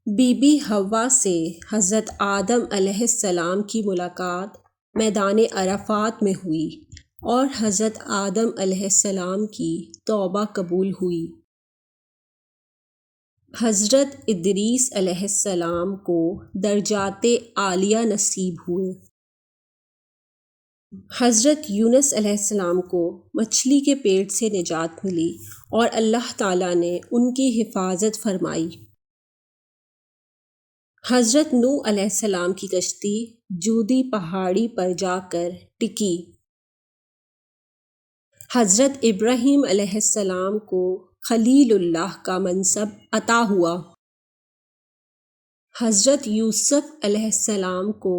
Be be حوا سے حضرت آدم علیہ السلام کی ملاقات میدان عرفات میں ہوئی اور حضرت آدم علیہ السلام کی توبہ قبول ہوئی۔ حضرت ادریس علیہ السلام کو درجات عالیہ نصیب ہوئے۔ حضرت یونس علیہ السلام کو مچھلی کے پیٹ سے نجات ملی اور اللہ تعالیٰ نے ان کی حفاظت فرمائی۔ حضرت نوح علیہ السلام کی کشتی جودی پہاڑی پر جا کر ٹکی۔ حضرت ابراہیم علیہ السلام کو خلیل اللہ کا منصب عطا ہوا۔ حضرت یوسف علیہ السلام کو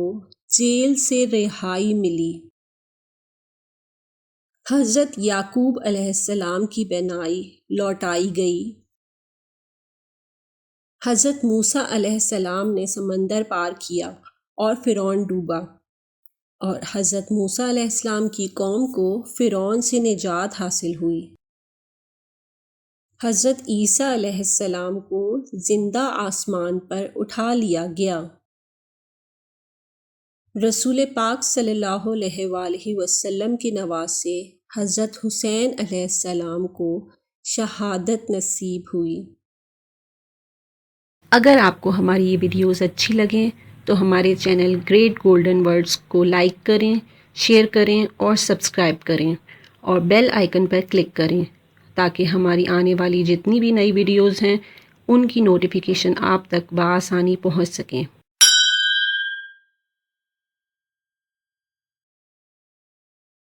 جیل سے رہائی ملی۔ حضرت یعقوب علیہ السلام کی بینائی لوٹائی گئی۔ حضرت موسیٰ علیہ السلام نے سمندر پار کیا اور فرعون ڈوبا، اور حضرت موسیٰ علیہ السلام کی قوم کو فرعون سے نجات حاصل ہوئی۔ حضرت عیسیٰ علیہ السلام کو زندہ آسمان پر اٹھا لیا گیا۔ رسول پاک صلی اللہ علیہ وآلہ وسلم کے نواسے حضرت حسین علیہ السلام کو شہادت نصیب ہوئی۔ اگر آپ کو ہماری یہ ویڈیوز اچھی لگیں تو ہمارے چینل گریٹ گولڈن ورڈز کو لائک کریں، شیئر کریں اور سبسکرائب کریں، اور بیل آئیکن پر کلک کریں تاکہ ہماری آنے والی جتنی بھی نئی ویڈیوز ہیں ان کی نوٹیفیکیشن آپ تک بآسانی پہنچ سکیں۔